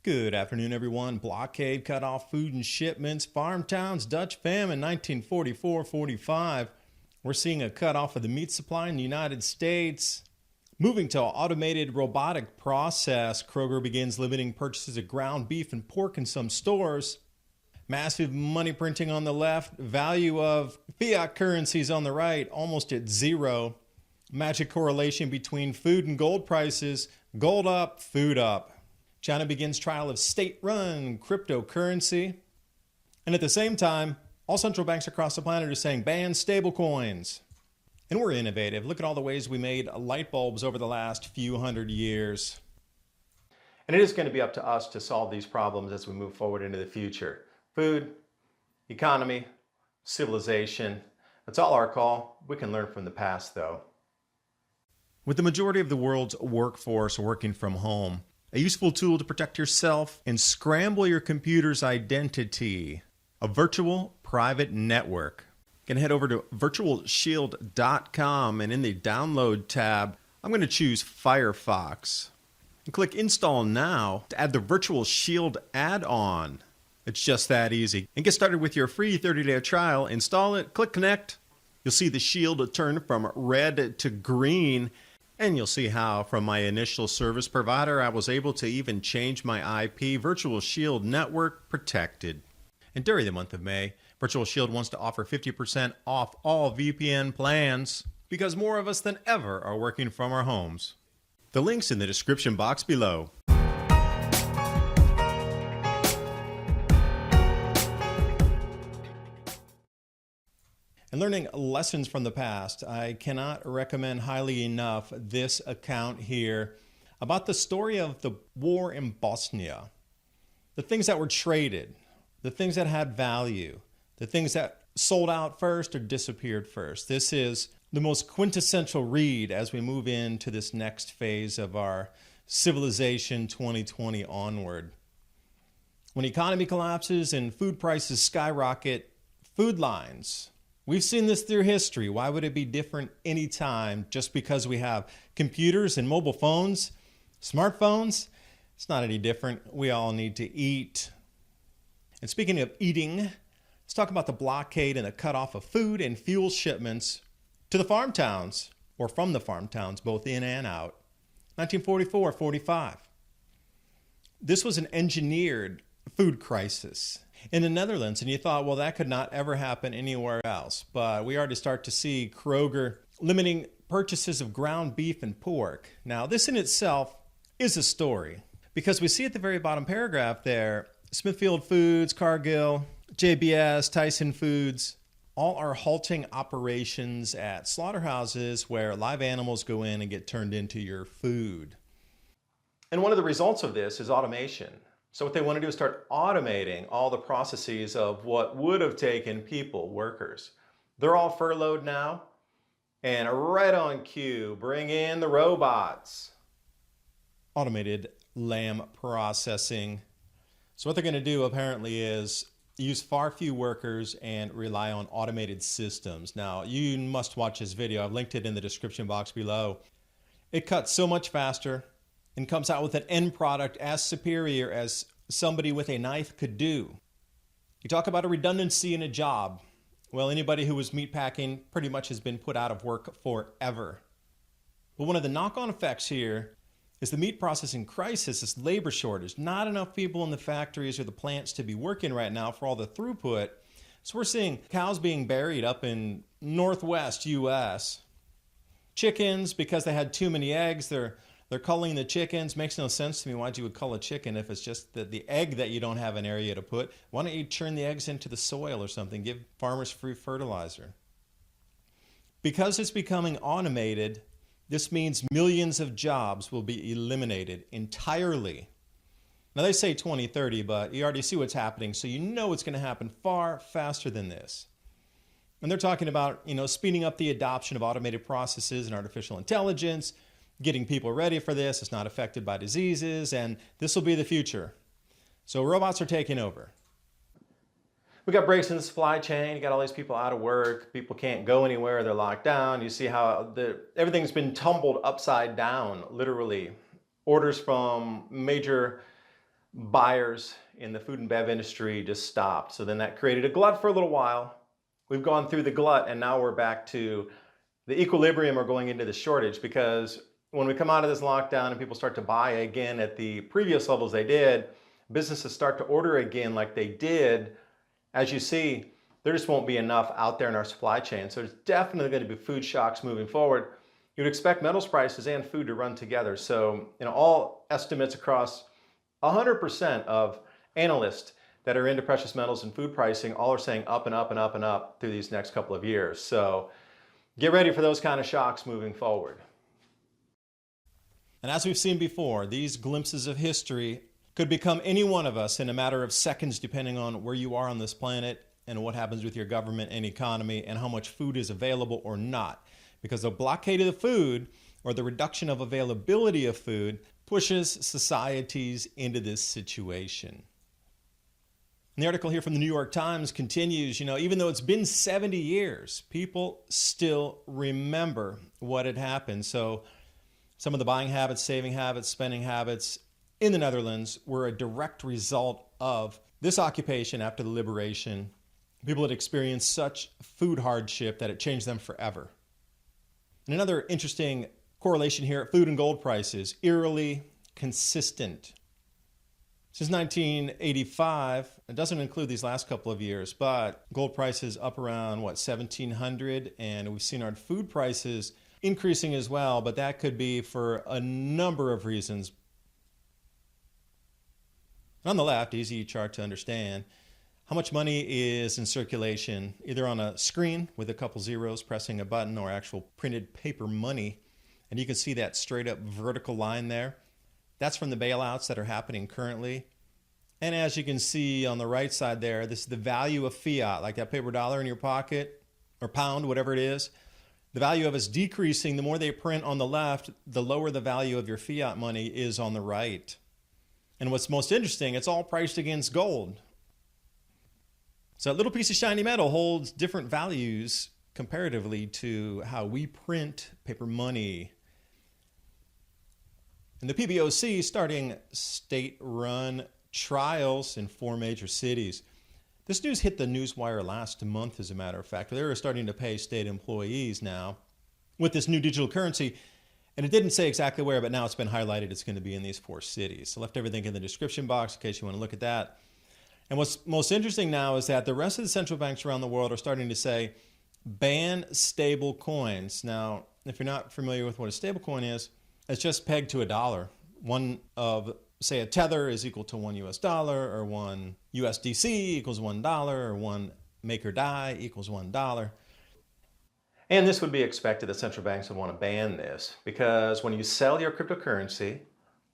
Good afternoon, everyone. Blockade cut off food and shipments. Farm towns, Dutch famine, 1944-45. We're seeing a cutoff of the meat supply in the United States. Moving to automated robotic process, Kroger begins limiting purchases of ground beef and pork in some stores. Massive money printing on the left. Value of fiat currencies on the right, almost at zero. Magic correlation between food and gold prices. Gold up, food up. China begins trial of state-run cryptocurrency. And at the same time, all central banks across the planet are saying ban stablecoins. And we're innovative. Look at all the ways we made light bulbs over the last few hundred years. And it is going to be up to us to solve these problems as we move forward into the future. Food, economy, civilization. That's all our call. We can learn from the past, though. With the majority of the world's workforce working from home, a useful tool to protect yourself and scramble your computer's identity, a virtual private network. You can head over to virtualshield.com, and in the download tab, I'm going to choose Firefox. And click Install Now to add the Virtual Shield add-on. It's just that easy. And get started with your free 30-day trial. Install it, click Connect. You'll see the shield turn from red to green. And you'll see how from my initial service provider, I was able to even change my IP. Virtual Shield Network protected. And during the month of May, Virtual Shield wants to offer 50% off all VPN plans because more of us than ever are working from our homes. The link's in the description box below. And learning lessons from the past, I cannot recommend highly enough this account here about the story of the war in Bosnia. The things that were traded, the things that had value, the things that sold out first or disappeared first. This is the most quintessential read as we move into this next phase of our civilization 2020 onward. When the economy collapses and food prices skyrocket, food lines. We've seen this through history. Why would it be different anytime just because we have computers and mobile phones, smartphones? It's not any different. We all need to eat. And speaking of eating, let's talk about the blockade and the cutoff of food and fuel shipments to the farm towns, or from the farm towns, both in and out. 1944-45. This was an engineered food crisis in the Netherlands, and you thought, well, that could not ever happen anywhere else. But we already start to see Kroger limiting purchases of ground beef and pork. Now, this in itself is a story, because we see at the very bottom paragraph there, Smithfield Foods, Cargill, JBS, Tyson Foods, all are halting operations at slaughterhouses where live animals go in and get turned into your food. And one of the results of this is automation. So what they want to do is start automating all the processes of what would have taken people, workers. They're all furloughed now, and right on cue, bring in the robots. Automated lamb processing. So what they're going to do apparently is use far few workers and rely on automated systems. Now, you must watch this video. I've linked it in the description box below. It cuts so much faster and comes out with an end product as superior as somebody with a knife could do. You talk about a redundancy in a job. Well, anybody who was meatpacking pretty much has been put out of work forever. But one of the knock-on effects here is the meat processing crisis, this labor shortage. Not enough people in the factories or the plants to be working right now for all the throughput. So we're seeing cows being buried up in northwest U.S. Chickens, because they had too many eggs, they're culling the chickens. Makes no sense to me why you would cull a chicken if it's just the egg that you don't have an area to put. Why don't you turn the eggs into the soil or something? Give farmers free fertilizer. Because it's becoming automated, this means millions of jobs will be eliminated entirely. Now they say 2030, but you already see what's happening, so you know it's going to happen far faster than this. And they're talking about, speeding up the adoption of automated processes and artificial intelligence, getting people ready for this. It's not affected by diseases, and this will be the future. So robots are taking over. We got breaks in the supply chain. You got all these people out of work. People can't go anywhere. They're locked down. You see how everything's been tumbled upside down, literally. Orders from major buyers in the food and bev industry just stopped. So then that created a glut for a little while. We've gone through the glut and now we're back to the equilibrium or going into the shortage, because when we come out of this lockdown and people start to buy again at the previous levels they did, businesses start to order again like they did, as you see, there just won't be enough out there in our supply chain. So there's definitely going to be food shocks moving forward. You'd expect metals prices and food to run together. So, all estimates across 100% of analysts that are into precious metals and food pricing all are saying up and up and up and up through these next couple of years. So get ready for those kind of shocks moving forward. And as we've seen before, these glimpses of history could become any one of us in a matter of seconds, depending on where you are on this planet and what happens with your government and economy and how much food is available or not. Because the blockade of the food, or the reduction of availability of food, pushes societies into this situation. And the article here from the New York Times continues, even though it's been 70 years, people still remember what had happened. So some of the buying habits, saving habits, spending habits in the Netherlands were a direct result of this occupation after the liberation. People had experienced such food hardship that it changed them forever. And another interesting correlation here, food and gold prices, eerily consistent. Since 1985, it doesn't include these last couple of years, but gold prices up around, 1,700, and we've seen our food prices increasing as well, but that could be for a number of reasons. And on the left, easy chart to understand, how much money is in circulation, either on a screen with a couple zeros pressing a button or actual printed paper money. And you can see that straight up vertical line there. That's from the bailouts that are happening currently. And as you can see on the right side there, this is the value of fiat, like that paper dollar in your pocket or pound, whatever it is. The value of it's decreasing. The more they print on the left, the lower the value of your fiat money is on the right. And what's most interesting, it's all priced against gold. So that little piece of shiny metal holds different values comparatively to how we print paper money. And the PBOC starting state-run trials in 4 major cities. This news hit the newswire last month, as a matter of fact. They were starting to pay state employees now with this new digital currency. And it didn't say exactly where, but now it's been highlighted it's going to be in these 4 cities. So I left everything in the description box in case you want to look at that. And what's most interesting now is that the rest of the central banks around the world are starting to say, ban stable coins. Now, if you're not familiar with what a stable coin is, it's just pegged to $1. One of, say, a tether is equal to $1 or one USDC equals $1, or one make or die equals $1. And this would be expected that central banks would want to ban this, because when you sell your cryptocurrency,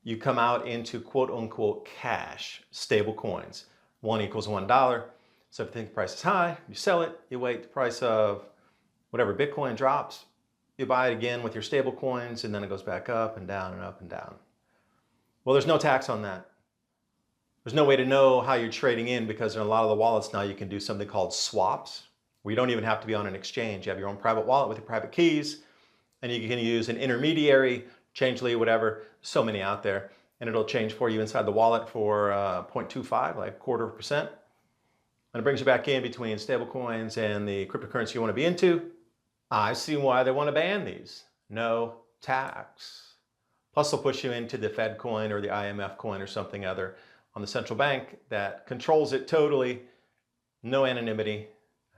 you come out into quote unquote cash, stable coins. One equals $1. So if you think the price is high, you sell it, you wait the price of whatever Bitcoin drops, you buy it again with your stable coins, and then it goes back up and down and up and down. Well, there's no tax on that. There's no way to know how you're trading in, because in a lot of the wallets now you can do something called swaps, where you don't even have to be on an exchange. You have your own private wallet with your private keys, and you can use an intermediary, Changely, whatever, so many out there, and it'll change for you inside the wallet for 0.25, like 0.25%. And it brings you back in between stable coins and the cryptocurrency you want to be into. I see why they want to ban these. No tax. Plus they'll push you into the Fed coin or the IMF coin or something other on the central bank that controls it totally. No anonymity,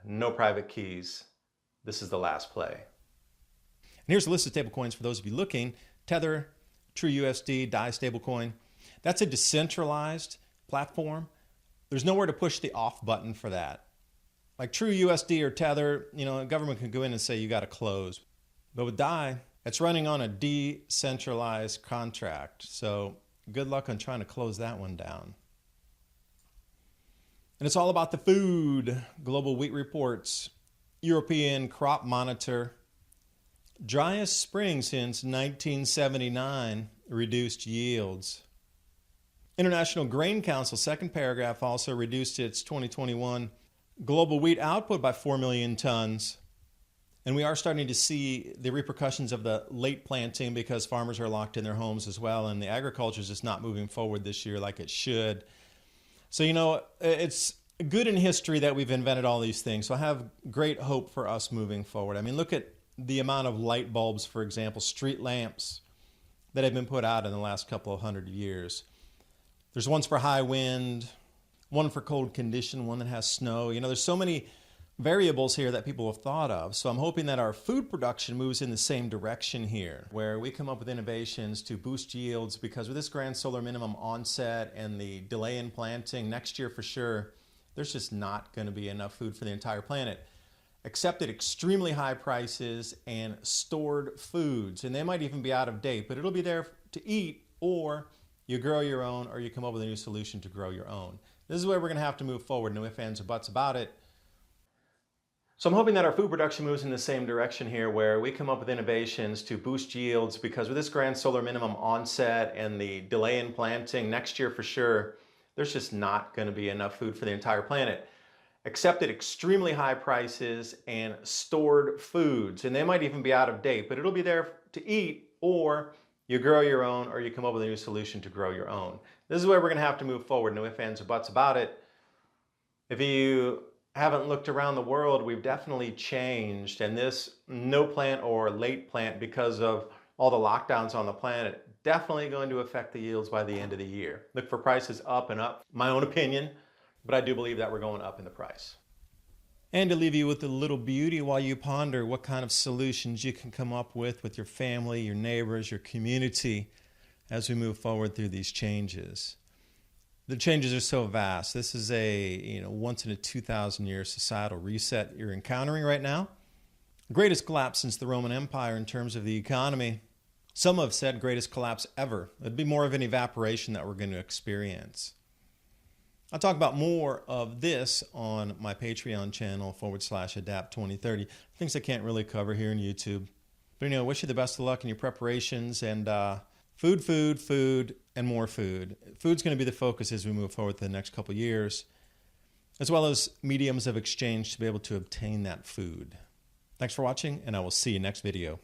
no private keys. This is the last play. And here's a list of stable coins for those of you looking. Tether, TrueUSD, DAI stablecoin. That's a decentralized platform. There's nowhere to push the off button for that. Like TrueUSD or Tether, the government can go in and say you got to close. But with DAI, it's running on a decentralized contract. So good luck on trying to close that one down. And it's all about the food. Global Wheat Reports, European Crop Monitor. Driest spring since 1979 reduced yields. International Grain Council, second paragraph, also reduced its 2021 global wheat output by 4 million tons. And we are starting to see the repercussions of the late planting because farmers are locked in their homes as well, and the agriculture is just not moving forward this year like it should. So, it's good in history that we've invented all these things. So I have great hope for us moving forward. I mean, look at the amount of light bulbs, for example, street lamps that have been put out in the last couple of hundred years. There's ones for high wind, one for cold condition, one that has snow. There's so many variables here that people have thought of. So I'm hoping that our food production moves in the same direction here, where we come up with innovations to boost yields, because with this Grand Solar Minimum onset and the delay in planting, next year for sure, there's just not going to be enough food for the entire planet, except at extremely high prices and stored foods. And they might even be out of date, but it'll be there to eat, or you grow your own, or you come up with a new solution to grow your own. This is where we're going to have to move forward. No ifs, ands, or buts about it. So I'm hoping that our food production moves in the same direction here, where we come up with innovations to boost yields, because with this Grand Solar Minimum onset and the delay in planting, next year for sure, there's just not going to be enough food for the entire planet, except at extremely high prices and stored foods. And they might even be out of date, but it'll be there to eat, or you grow your own, or you come up with a new solution to grow your own. This is where we're going to have to move forward. No ifs, ands, or buts about it. If you haven't looked around the world, we've definitely changed, and this no plant or late plant, because of all the lockdowns on the planet, definitely going to affect the yields by the end of the year. Look for prices up and up. My own opinion, but I do believe that we're going up in the price. And to leave you with a little beauty while you ponder what kind of solutions you can come up with your family, your neighbors, your community as we move forward through these changes. The changes are so vast. This is a once in a 2,000 year societal reset you're encountering right now. Greatest collapse since the Roman Empire in terms of the economy. Some have said greatest collapse ever. It'd be more of an evaporation that we're going to experience. I'll talk about more of this on my Patreon channel /Adapt2030. Things I can't really cover here on YouTube. But wish you the best of luck in your preparations, and food, and more food. Food's going to be the focus as we move forward the next couple years, as well as mediums of exchange to be able to obtain that food. Thanks for watching, and I will see you next video.